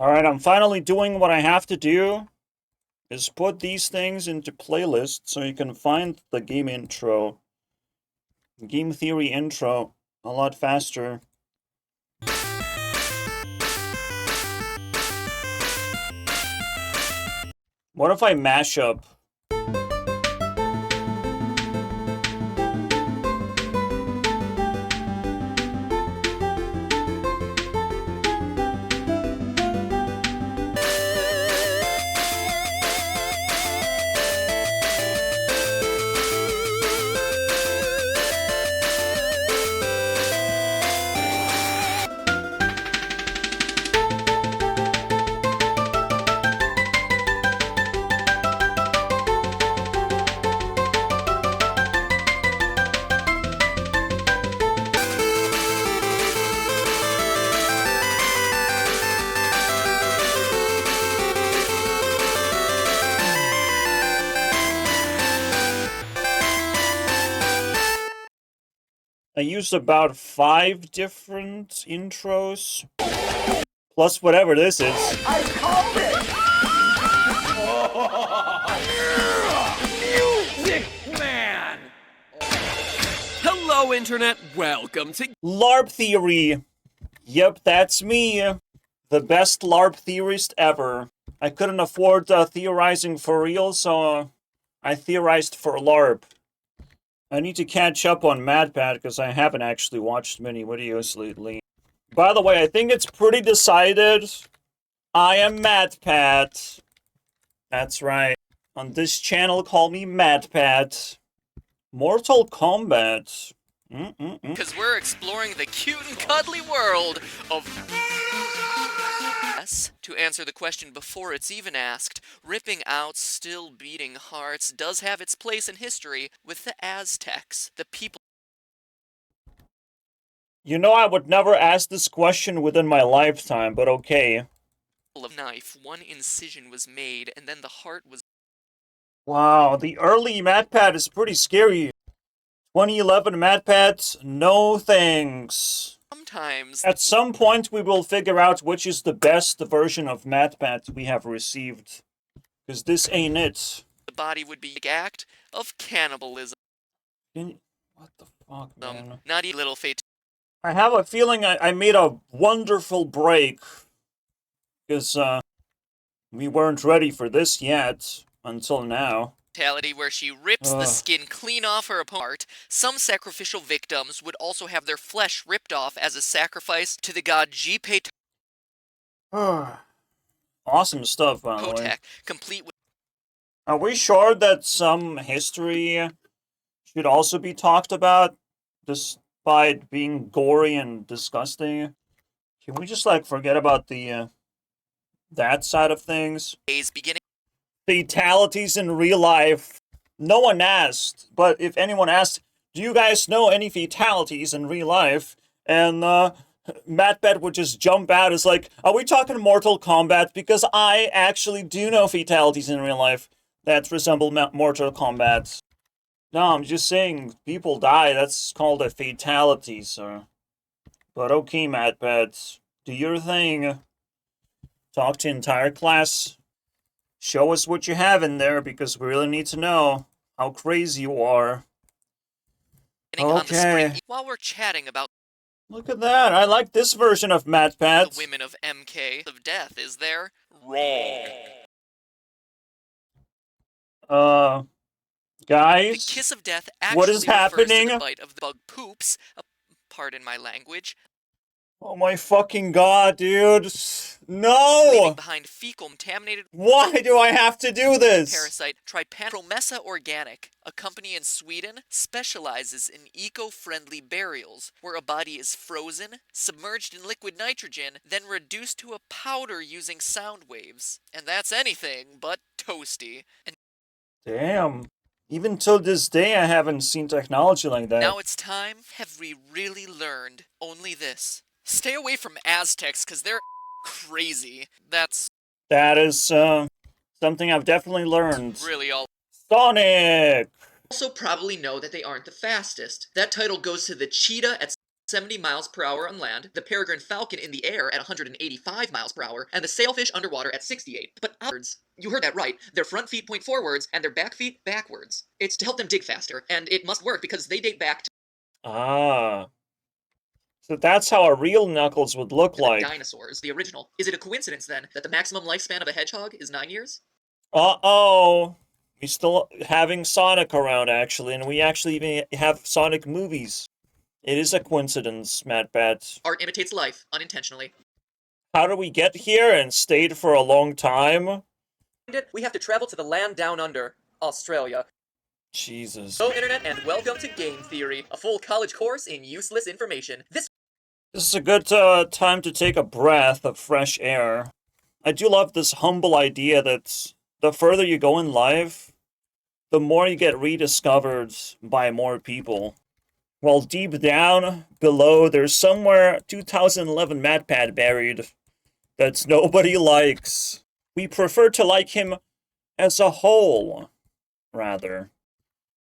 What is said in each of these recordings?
Alright, I'm finally doing what I have to do, is put these things into playlists so you can find the game intro, game theory intro, a lot faster. What if I mash up? I used about 5 different intros, plus whatever this is. I called it! Music Man! Hello, Internet. Welcome to LARP theory. Yep, that's me. The best LARP theorist ever. I couldn't afford theorizing for real, so I theorized for LARP. I need to catch up on Madpat because I haven't actually watched many videos lately. By the way, I think it's pretty decided. I am Madpat. That's right. On this channel, call me Madpat. Mortal Kombat. Because we're exploring the cute and cuddly world of... To answer the question before it's even asked, ripping out still beating hearts does have its place in history with the Aztecs, the people... You know I would never ask this question within my lifetime, but okay. ...of knife, one incision was made, and then the heart was... Wow, the early Madpat is pretty scary. 2011 Madpats, no thanks. Sometimes... At some point we will figure out which is the best version of Madpat we have received. Because this ain't it. the body would be an act of cannibalism. What the fuck, man? Not a little fate. I have a feeling I made a wonderful break. Because, we weren't ready for this yet. Until now. Fatality where she rips the skin clean off her opponent. Some sacrificial victims would also have their flesh ripped off as a sacrifice to the god Jipe Awesome stuff, by the way. Kotak, complete with... Are we sure that some history should also be talked about, despite being gory and disgusting? Can we just, like, forget about the, that side of things? days beginning... Fatalities in real life. No one asked, but if anyone asked, do you guys know any fatalities in real life? And, Matpat would just jump out as like, are we talking Mortal Kombat? Because I actually do know fatalities in real life that resemble Mortal Kombat. No, I'm just saying, people die, that's called a fatality, sir. But okay, Matpat, do your thing. Talk to entire class. Show us what you have in there, because we really need to know how crazy you are. Okay. While we're chatting about... Look at that, I like this version of Madpat. The women of MK of death, is there? Wrong. Guys? The kiss of death actually what is happening? To the bite of the bug poops. Pardon my language. Oh my fucking god, dude. No! Leaving behind fecal contaminated... Why do I have to do this? Parasite Trypanomessa Organic, a company in Sweden, specializes in eco-friendly burials, where a body is frozen, submerged in liquid nitrogen, then reduced to a powder using sound waves. And that's anything but toasty. And damn. Even till this day I haven't seen technology like that. now it's time. Have we really learned only this? Stay away from Aztecs, because they're crazy. That is, something I've definitely learned. Really all... Sonic! Also probably know that they aren't the fastest. That title goes to the cheetah at 70 miles per hour on land, the peregrine falcon in the air at 185 miles per hour, and the sailfish underwater at 68. But outwards, you heard that right. Their front feet point forwards and their back feet backwards. It's to help them dig faster, and it must work because they date back to Ah. So that's how a real Knuckles would look the like. dinosaurs, the original. Is it a coincidence then that the maximum lifespan of a hedgehog is 9 years? Uh-oh. We still having Sonic around, actually, and we actually even have Sonic movies. It is a coincidence, Madpat. Art imitates life, unintentionally. How do we get here and stayed for a long time? We have to travel to the land down under, Australia. Jesus. Hello, Internet, and welcome to Game Theory, a full college course in useless information. This This is a good time to take a breath of fresh air. I do love this humble idea that the further you go in life, the more you get rediscovered by more people. While deep down below, there's somewhere 2011 Matpat buried that nobody likes. We prefer to like him as a whole, rather.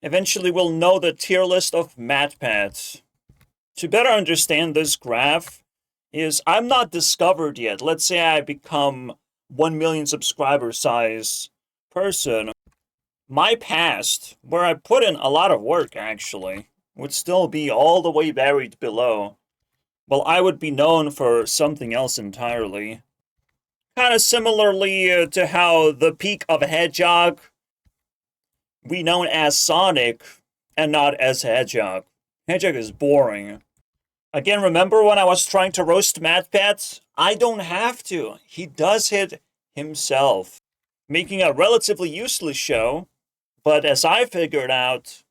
Eventually we'll know the tier list of Madpats. To better understand this graph is I'm not discovered yet. Let's say I become 1 million subscriber size person. My past, where I put in a lot of work actually, would still be all the way buried below. Well, I would be known for something else entirely. Kind of similarly to how the peak of a hedgehog we known as Sonic and not as Hedgehog. Hedgehog is boring. Again, remember when I was trying to roast Madpat? I don't have to. He does it himself. Making a relatively useless show, but as I figured out,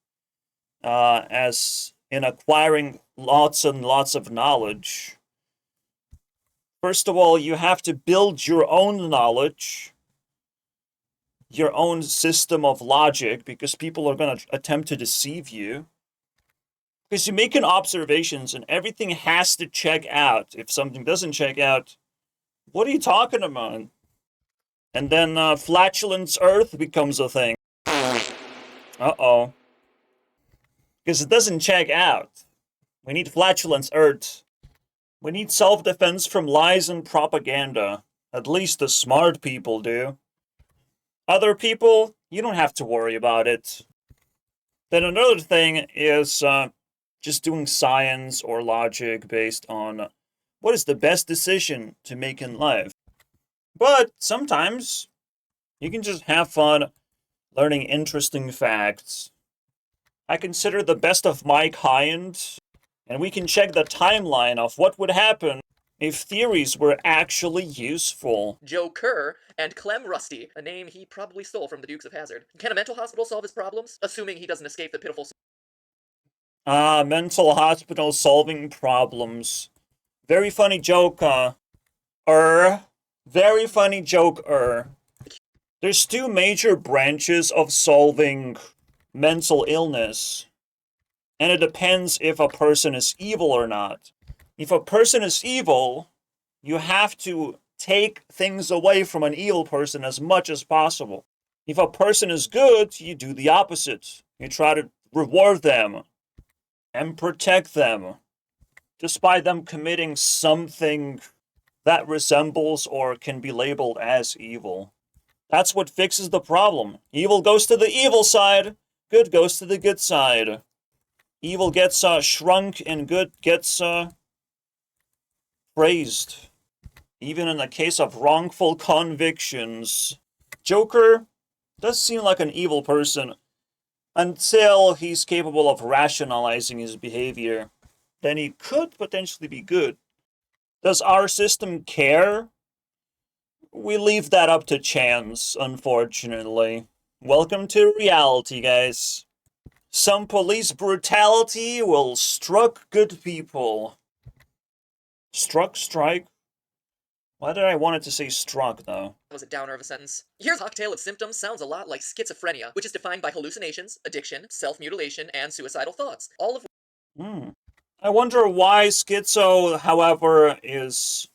as in acquiring lots and lots of knowledge, first of all, you have to build your own knowledge, your own system of logic, because people are going to attempt to deceive you. Because you're making observations and everything has to check out. If something doesn't check out, what are you talking about? And then flatulence Earth becomes a thing. Uh-oh. Because it doesn't check out. We need flatulence Earth. We need self-defense from lies and propaganda. At least the smart people do. Other people, you don't have to worry about it. Then another thing is just doing science or logic based on what is the best decision to make in life. But sometimes you can just have fun learning interesting facts. I consider the best of my kind, and we can check the timeline of what would happen if theories were actually useful. Joe Kerr and Clem Rusty, a name he probably stole from the Dukes of Hazzard. Can a mental hospital solve his problems, assuming he doesn't escape the pitiful... Mental hospital solving problems. Very funny joke, Very funny joke, There's two major branches of solving mental illness. And it depends if a person is evil or not. If a person is evil, you have to take things away from an evil person as much as possible. If a person is good, you do the opposite. You try to reward them and protect them, despite them committing something that resembles or can be labeled as evil. That's what fixes the problem. Evil goes to the evil side, good goes to the good side. Evil gets shrunk and good gets praised. Even in the case of wrongful convictions. Joker does seem like an evil person until he's capable of rationalizing his behavior. Then he could potentially be good. Does our system care? We leave that up to chance, unfortunately. Welcome to reality, guys. Some police brutality will struck good people. Strike? Why did I want it to say struck, though? Was a downer of a sentence. Here's a cocktail of symptoms sounds a lot like schizophrenia, which is defined by hallucinations, addiction, self-mutilation, and suicidal thoughts. All of I wonder why schizo, however, is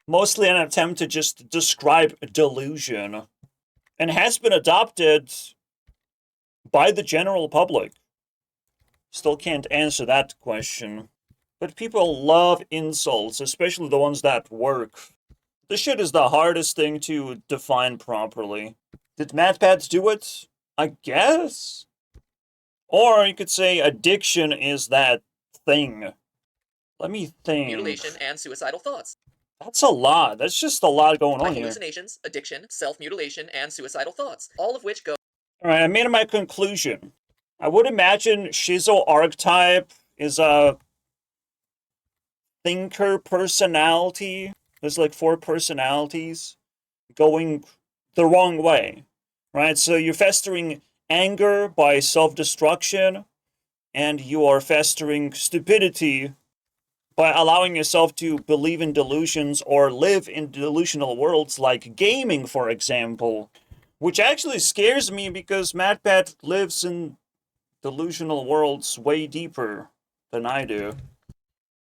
mostly an attempt to just describe delusion, and has been adopted by the general public. Still can't answer that question. But people love insults, especially the ones that work. This shit is the hardest thing to define properly. Did Madpat do it? I guess? Or you could say addiction is that thing. Let me think. Mutilation and suicidal thoughts. That's a lot. That's just a lot going on here. Hallucinations, addiction, self-mutilation, and suicidal thoughts, all of which go. Alright, I made my conclusion. I would imagine Shizo archetype is a thinker personality. There's like 4 personalities going the wrong way, right? So you're festering anger by self-destruction, and you are festering stupidity by allowing yourself to believe in delusions or live in delusional worlds like gaming, for example. Which actually scares me because Madpat lives in delusional worlds way deeper than I do.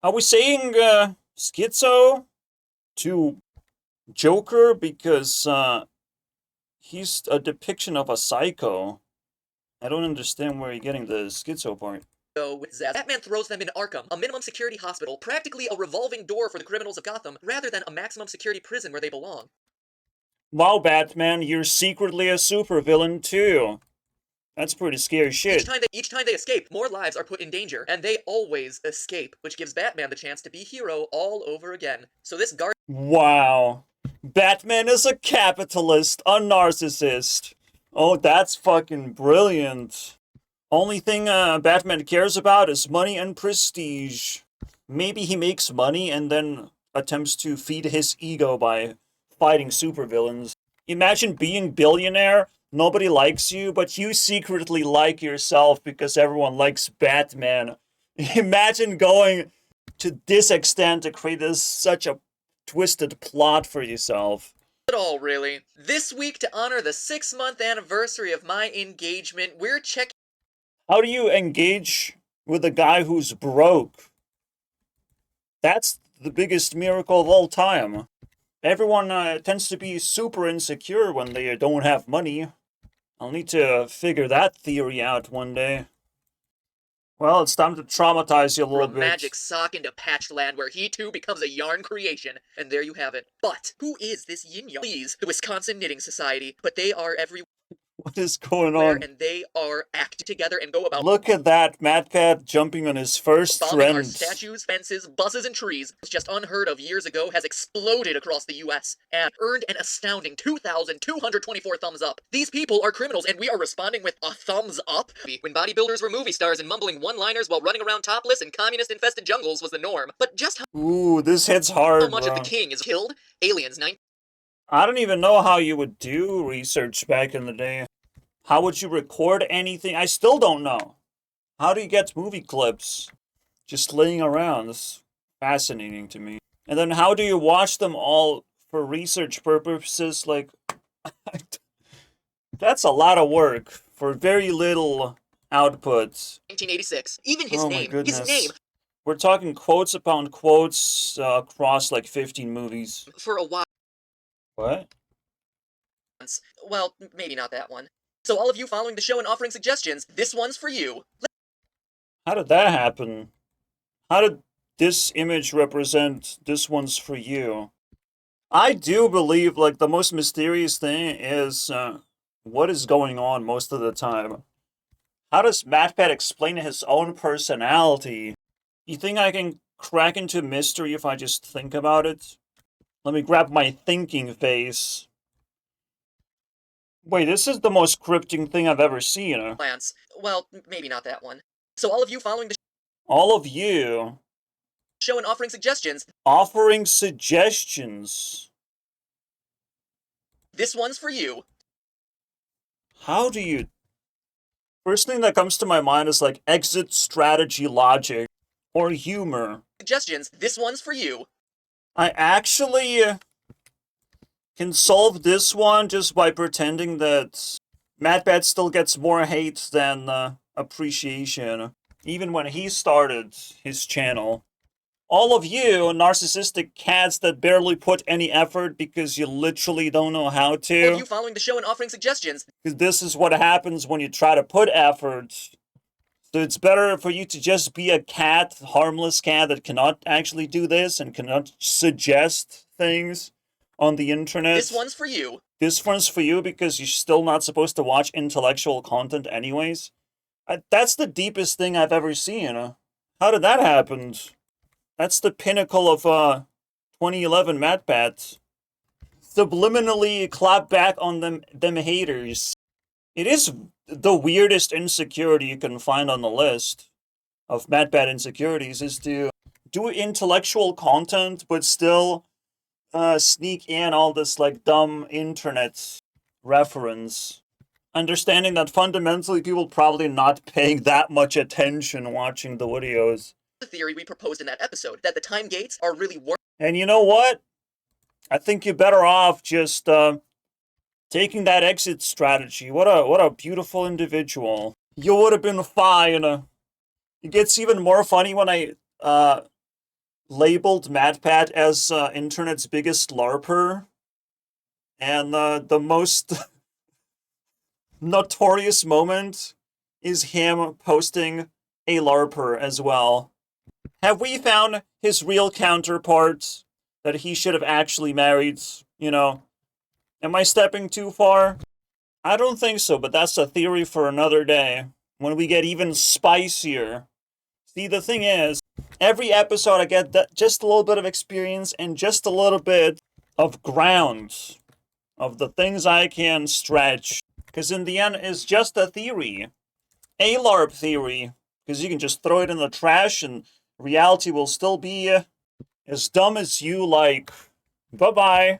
Are we saying schizo to Joker because he's a depiction of a psycho? I don't understand where you're getting the schizo part. Go with Zsasz. Batman throws them in Arkham, a minimum security hospital, practically a revolving door for the criminals of Gotham, rather than a maximum security prison where they belong. Wow, Batman, you're secretly a supervillain too. That's pretty scary shit. Each time they escape, more lives are put in danger, and they always escape, which gives Batman the chance to be hero all over again. So this guard. Wow. Batman is a capitalist, a narcissist. Oh, that's fucking brilliant. Only thing Batman cares about is money and prestige. Maybe he makes money and then attempts to feed his ego by fighting supervillains. Imagine being billionaire, nobody likes you, but you secretly like yourself because everyone likes Batman. Imagine going to this extent to create such a twisted plot for yourself. At all, really. This week, to honor the 6-month anniversary of my engagement, we're checking. How do you engage with a guy who's broke? That's the biggest miracle of all time. Everyone tends to be super insecure when they don't have money. I'll need to figure that theory out one day. Well, it's time to traumatize you a little bit. Magic sock into Patch Land, where he too becomes a yarn creation. And there you have it. But who is this yin yang? Please, the Wisconsin Knitting Society. But they are everywhere. What is going on? And they are acting together and go about. Look at that, Matpat jumping on his first bombing our friend. statues, fences, buses, and trees, which just unheard of years ago, has exploded across the U.S. and earned an astounding 2,224 thumbs up. These people are criminals, and we are responding with a thumbs up? When bodybuilders were movie stars and mumbling one-liners while running around topless in communist-infested jungles was the norm. But just Ooh, this hits hard, how much bro. of the king is killed? Aliens 9. I don't even know how you would do research back in the day. How would you record anything? I still don't know. How do you get movie clips just laying around? It's fascinating to me. And then how do you watch them all for research purposes? Like, that's a lot of work for very little output. 1986. Even his Oh name. my goodness. His name. We're talking quotes upon quotes across like 15 movies. For a while. What? Well, maybe not that one. So all of you following the show and offering suggestions, this one's for you. How did that happen? How did this image represent this one's for you? I do believe, like, the most mysterious thing is what is going on most of the time. How does Madpat explain his own personality? You think I can crack into mystery if I just think about it? Let me grab my thinking face. Wait, this is the most cryptic thing I've ever seen. Lance. Well, maybe not that one. So all of you following the All of you show and offering suggestions, offering suggestions. this one's for you. How do you... First thing that comes to my mind is like exit strategy logic or humor. Suggestions, this one's for you. I actually can solve this one just by pretending that Madpat still gets more hate than appreciation, even when he started his channel. All of you narcissistic cats that barely put any effort because you literally don't know how All of to. you following the show and offering suggestions, Because this is what happens when you try to put effort. So it's better for you to just be a cat, harmless cat that cannot actually do this and cannot suggest things on the internet. This one's for you. This one's for you because you're still not supposed to watch intellectual content anyways. That's the deepest thing I've ever seen. How did that happen? That's the pinnacle of 2011 Madpat. Subliminally clap back on them haters. It is the weirdest insecurity you can find on the list of Madpat insecurities is to do intellectual content but still sneak in all this like dumb internet reference. Understanding that fundamentally people probably not paying that much attention watching the videos. The theory we proposed in that episode, that the time gates are really And you know what? I think you're better off just taking that exit strategy. What a beautiful individual. You would have been fine. It gets even more funny when I labeled Madpat as internet's biggest LARPer. And the most notorious moment is him posting a LARPer as well. Have we found his real counterpart that he should have actually married? You know, am I stepping too far? I don't think so, but that's a theory for another day, when we get even spicier. See, the thing is, every episode I get just a little bit of experience and just a little bit of ground of the things I can stretch. Because in the end, it's just a theory. A LARP theory. Because you can just throw it in the trash and reality will still be as dumb as you like. Bye-bye.